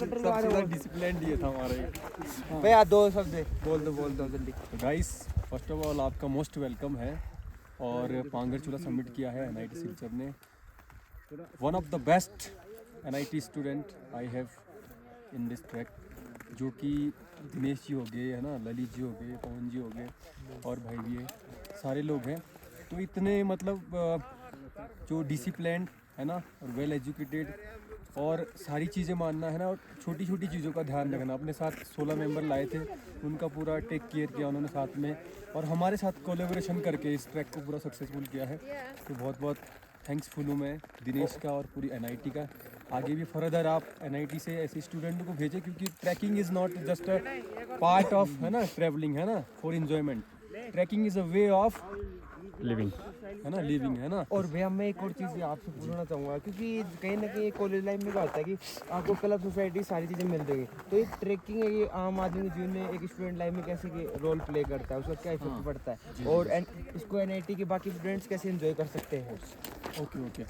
सबसे ज़्यादा डिसिप्लिन ये था हमारे। भैया दो शब्द बोल दो जल्दी। गाइस फर्स्ट ऑफ ऑल आपका मोस्ट वेलकम है और पांगर चूल्हा सबमिट किया है NIT सिलचर ने। One of the best NIT student I have in this track, जो कि दिनेश जी हो गए है ना, ललित जी हो गए, पवन जी हो गए और भाई भी है, सारे लोग हैं। तो इतने मतलब जो डिसिप्लिन है ना और वेल एजुकेटेड और सारी चीज़ें मानना है ना, और छोटी छोटी चीज़ों का ध्यान रखना। अपने साथ 16 मेंबर लाए थे, उनका पूरा टेक केयर किया उन्होंने साथ में, और हमारे साथ कोलैबोरेशन करके इस ट्रैक को पूरा सक्सेसफुल किया है। तो बहुत बहुत थैंक्सफुल हूँ मैं दिनेश का और पूरी NIT का। आगे भी फर्दर आप NIT से ऐसे स्टूडेंट को भेजें, क्योंकि trekking is not just a part of है ना ट्रैवलिंग है ना for enjoyment. Trekking is a way of living है ना, लिविंग है ना। और भैया मैं एक और चीज़ आपसे पूछना चाहूँगा, क्योंकि कहीं ना कहीं कॉलेज लाइफ में क्या होता है कि आपको क्लब सोसाइटी सारी चीज़ें मिल रही है, तो ये ट्रैकिंग है, ये आम आदमी के जीवन में एक स्टूडेंट लाइफ में कैसे रोल प्ले करता है, उसका क्या इफेक्ट पड़ता है, और इसको NIT के बाकी स्टूडेंट्स कैसे एंजॉय कर सकते हैं? ओके।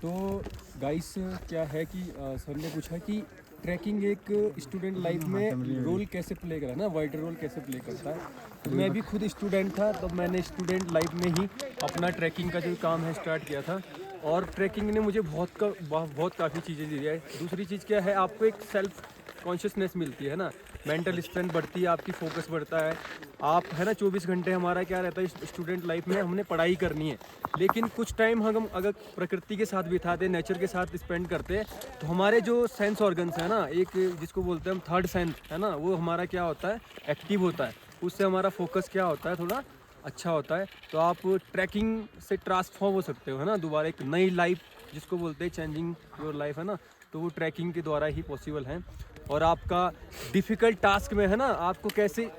तो गाइस क्या है कि सर ने पूछा कि ट्रैकिंग एक स्टूडेंट लाइफ में रोल कैसे प्ले करा ना, वाइडर रोल कैसे प्ले करता है। तो मैं भी खुद स्टूडेंट था, तो मैंने स्टूडेंट लाइफ में ही अपना ट्रैकिंग का जो काम है स्टार्ट किया था, और ट्रैकिंग ने मुझे बहुत काफ़ी चीज़ें दी है। दूसरी चीज़ क्या है, आपको एक सेल्फ कॉन्शियसनेस मिलती है ना, मेंटल स्ट्रेंथ बढ़ती है, आपकी फोकस बढ़ता है। आप है ना 24 घंटे हमारा क्या रहता है स्टूडेंट लाइफ में, हमने पढ़ाई करनी है, लेकिन कुछ टाइम हम अगर प्रकृति के साथ बिताते, नेचर के साथ स्पेंड करते हैं, तो हमारे जो सेंस ऑर्गन्स है ना, एक जिसको बोलते हैं हम थर्ड सेंस है ना, वो हमारा क्या होता है, एक्टिव होता है। उससे हमारा फोकस क्या होता है, थोड़ा अच्छा होता है। तो आप ट्रैकिंग से ट्रांसफॉर्म हो सकते हो है ना, दोबारा एक नई लाइफ जिसको बोलते हैं चेंजिंग योर लाइफ है ना, तो वो ट्रैकिंग के द्वारा ही पॉसिबल है। और आपका डिफ़िकल्ट टास्क में है ना, आपको कैसे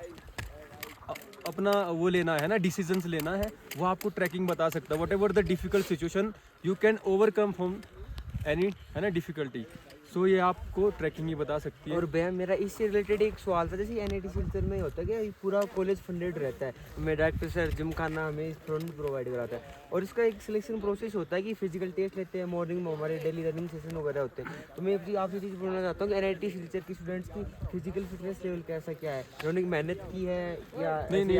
अपना वो लेना है ना, डिसीजंस लेना है, वो आपको ट्रैकिंग बता सकता है। What ever the difficult situation you can overcome from any है ना डिफ़िकल्टी, सो ये आपको ट्रैकिंग ही बता सकती है। और भैया मेरा इससे रिलेटेड एक सवाल था, जैसे NIT सिलचर में होता है कि पूरा कॉलेज फंडेड रहता है, हमें डायरेक्टर सर जिम खाना हमें फंड प्रोवाइड कराता है, और इसका एक सिलेक्शन प्रोसेस होता है कि फिजिकल टेस्ट लेते हैं, मॉर्निंग में हमारे डेली रनिंग सेशन वगैरह होते हैं। तो मैं अपनी आपसे चीज़ बोलना चाहता हूँ कि NIT सिलचर के स्टूडेंट्स की फिजिकल फिटनेस लेवल कैसा क्या है, उन्होंने मेहनत की है या नहीं,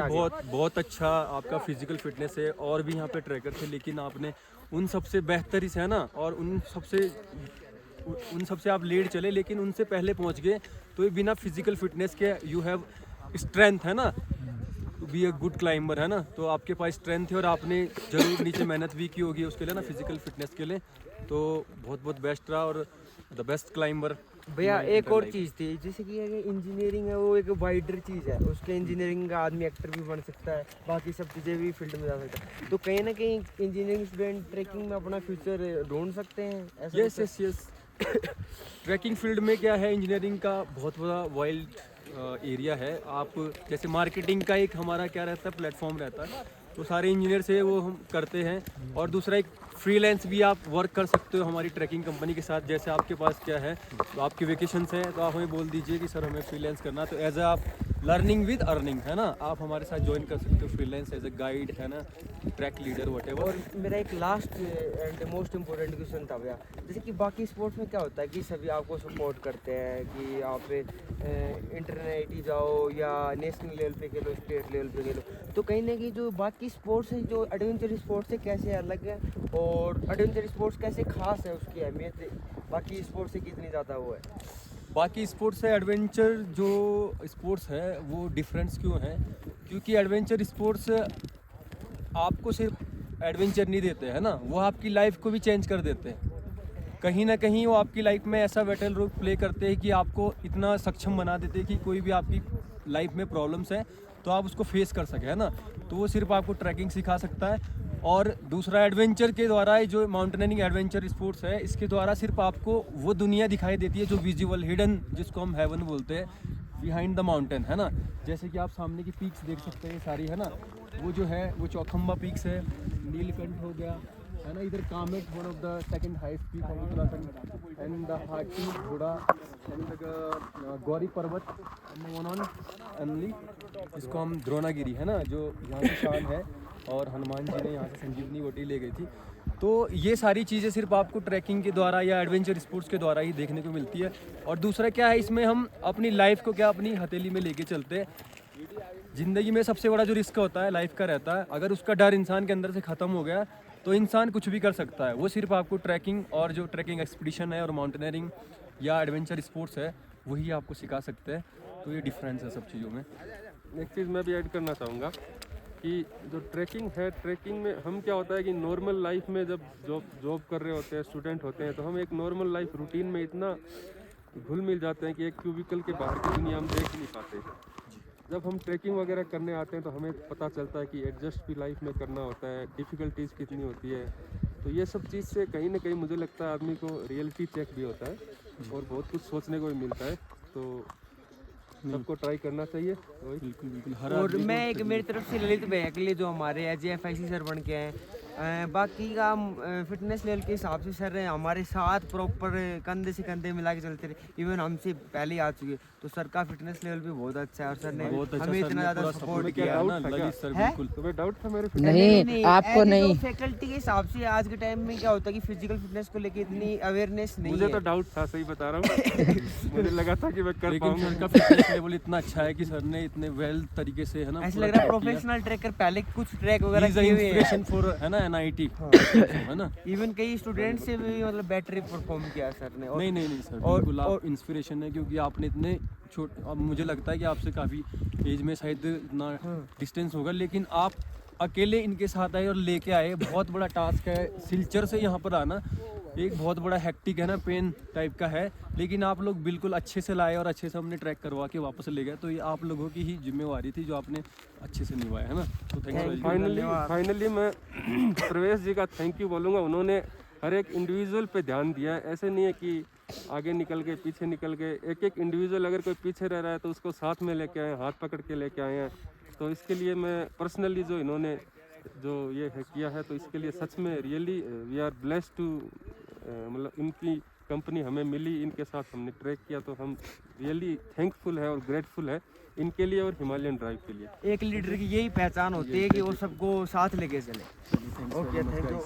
बहुत अच्छा आपका फिजिकल फिटनेस है। और भी यहाँ पे ट्रैकर थे, लेकिन आपने उन सबसे बेहतर ही से है ना, और उन सबसे आप लेट चले, लेकिन उनसे पहले पहुँच गए। तो ये बिना फिजिकल फिटनेस के यू हैव स्ट्रेंथ है ना, to be a good climber है ना, तो आपके पास स्ट्रेंथ है, और आपने जरूर नीचे मेहनत भी की होगी उसके लिए ना, फिजिकल फिटनेस के लिए। तो बहुत बेस्ट रहा और द बेस्ट क्लाइंबर। भैया एक और चीज़ थी, जैसे कि इंजीनियरिंग है, वो एक वाइडर चीज़ है, उसके इंजीनियरिंग का आदमी एक्टर भी बन सकता है, बाकी सब चीज़ें भी फील्ड में जा सकता है। तो कहीं ना कहीं इंजीनियरिंग स्टूडेंट ट्रैकिंग में अपना फ्यूचर ढूंढ सकते हैं ऐसा? यस ट्रैकिंग फील्ड में क्या है, इंजीनियरिंग का बहुत बड़ा वाइल्ड एरिया है। आप जैसे मार्केटिंग का एक हमारा क्या रहता है, प्लेटफॉर्म रहता है, तो सारे इंजीनियर से वो हम करते हैं। और दूसरा एक फ्रीलांस भी आप वर्क कर सकते हो हमारी ट्रैकिंग कंपनी के साथ। जैसे आपके पास क्या है, तो आपके वेकेशंस हैं, तो आप हमें बोल दीजिए कि सर हमें फ्रीलांस करना, तो एज आप लर्निंग विद अर्निंग है ना, आप हमारे साथ ज्वाइन कर सकते हो फ्रीलांस एज अ गाइड है ना, ट्रैक लीडर वट एवर। और मेरा एक last and most important question था भैया, जैसे कि बाकी स्पोर्ट्स में क्या होता है कि सभी आपको सपोर्ट करते हैं कि आप इंटरनेट जाओ या नेशनल लेवल पे खेलो, स्टेट लेवल पे खेलो, तो कहीं ना कहीं जो बाकी स्पोर्ट्स हैं, जो एडवेंचर स्पोर्ट्स से कैसे अलग है, और एडवेंचर स्पोर्ट्स कैसे खास है, उसकी अहमियत बाकी स्पोर्ट्स से कितनी ज़्यादा वो है? बाकी स्पोर्ट्स से एडवेंचर जो स्पोर्ट्स है वो डिफरेंस क्यों है, क्योंकि एडवेंचर स्पोर्ट्स आपको सिर्फ एडवेंचर नहीं देते हैं ना, वो आपकी लाइफ को भी चेंज कर देते हैं। कहीं ना कहीं वो आपकी लाइफ में ऐसा वाइटल रोल प्ले करते हैं कि आपको इतना सक्षम बना देते हैं कि कोई भी आपकी लाइफ में प्रॉब्लम्स है तो आप उसको फेस कर सके है ना। तो वो सिर्फ आपको ट्रैकिंग सिखा सकता है। और दूसरा एडवेंचर के द्वारा जो माउंटेनियरिंग एडवेंचर स्पोर्ट्स है, इसके द्वारा सिर्फ आपको वो दुनिया दिखाई देती है जो विजुअल हिडन, जिसको हम हेवन बोलते हैं, बिहाइंड द माउंटेन है ना। जैसे कि आप सामने की पीक्स देख सकते हैं सारी है ना, वो जो है वो चौखंबा पीक्स है, नीलकंठ हो गया है ना, इधर Kamet one of the second highest peak of Uttarakhand, and the Hathi Ghoda, and the Gauri पर्वत ओनली, जिसको हम द्रोणागिरी है ना, जो यहाँ की शान है, और हनुमान जी ने यहाँ से संजीवनी गोटी ले गई थी। तो ये सारी चीज़ें सिर्फ आपको ट्रैकिंग के द्वारा या एडवेंचर स्पोर्ट्स के द्वारा ही देखने को मिलती है। और दूसरा क्या है, इसमें हम अपनी लाइफ को क्या अपनी हथेली में लेके चलते हैं। ज़िंदगी में सबसे बड़ा जो रिस्क होता है लाइफ का रहता है, अगर उसका डर इंसान के अंदर से ख़त्म हो गया तो इंसान कुछ भी कर सकता है। वो सिर्फ आपको ट्रैकिंग और जो ट्रैकिंग एक्सपीडिशन है और माउंटेनियरिंग या एडवेंचर स्पोर्ट्स है वही आपको सिखा सकते हैं। तो ये डिफरेंस है सब चीज़ों में। एक चीज़ मैं भी ऐड करना चाहूँगा कि जो ट्रैकिंग है, ट्रैकिंग में हम क्या होता है कि नॉर्मल लाइफ में जब जॉब कर रहे होते हैं, स्टूडेंट होते हैं, तो हम एक नॉर्मल लाइफ रूटीन में इतना घुल मिल जाते हैं कि एक क्यूबिकल के बाहर की दुनिया हम देख नहीं पाते। जब हम ट्रैकिंग वगैरह करने आते हैं तो हमें पता चलता है कि एडजस्ट भी लाइफ में करना होता है, डिफ़िकल्टीज़ कितनी होती है। तो ये सब चीज़ से कहीं ना कहीं मुझे लगता है आदमी को रियलिटी चेक भी होता है और बहुत कुछ सोचने को भी मिलता है। तो सबको ट्राई करना चाहिए। बिल्कुल बिल्कुल। हर और आदमी को- मैं एक मेरी तरफ से ललित भैया के लिए जो हमारे AJFIC सर बन के हैं, बाकी का फिटनेस लेवल के हिसाब से सर हमारे साथ प्रॉपर कंधे से कंधे मिला के चलते रहे। इवन हमसे पहले ही आ चुके, तो सर का फिटनेस लेवल भी बहुत अच्छा है और सर ने बहुत अच्छा हमें सर इतना ने ज़्यादा पूरा सपोर्ट सपोर्ट किया किया है ना, डाउट था ललित सर क्या? बिल्कुल। तुम्हें डाउट था मेरे नहीं, आपको नहीं। फैकल्टी के हिसाब से आज के टाइम में क्या होता है कि फिजिकल फिटनेस को लेके इतनी अवेयरनेस नहीं मुझे है। तो डाउट था, सही बता रहा हूँ। मुझे लगा था कि मैं कर लेकिन पाऊंगा। सर का फिटनेस लेवल इतना अच्छा है कि सर ने इतने वेल तरीके से है ना ऐसा पूरा लग रहा है track किया। प्रोफेशनल ट्रैकर पहले कुछ ट्रैक वगैरह He is a किए हुए हैं। inspiration for है ना NIT है ना। इवन कई स्टूडेंट से भी मतलब बेटर परफॉर्म किया सर ने। और नहीं सर, और- बिल्कुल आप और- इंस्पिरेशन है क्योंकि आपने इतने अब मुझे लगता है कि आपसे काफ़ी एज में शायद इतना डिस्टेंस होगा, लेकिन आप अकेले इनके साथ आए और लेके आए। बहुत बड़ा टास्क है सिलचर से यहाँ पर आना, एक बहुत बड़ा हैक्टिक है ना, पेन टाइप का है, लेकिन आप लोग बिल्कुल अच्छे से लाए और अच्छे से हमने ट्रैक करवा के वापस ले गए। तो ये आप लोगों की ही जिम्मेवारी थी जो आपने अच्छे से निभाया है ना। तो थैंक्स। फाइनली मैं प्रवेश जी का थैंक यू बोलूँगा। उन्होंने हर एक इंडिविजुअल पे ध्यान दिया है। ऐसे नहीं है कि आगे निकल के पीछे निकल के, एक एक इंडिविजुअल अगर कोई पीछे रह रहा है तो उसको साथ में लेके आए, हाथ पकड़ के लेके आए हैं। तो इसके लिए मैं पर्सनली जो इन्होंने जो ये है किया है, तो इसके लिए सच में really we are blessed to, मतलब इनकी कंपनी हमें मिली, इनके साथ हमने ट्रैक किया, तो हम रियली थैंकफुल है और ग्रेटफुल है इनके लिए और हिमालयन ड्राइव के लिए। एक लीडर की यही पहचान होती है कि वो सबको साथ लेके चले। Okay, thank you.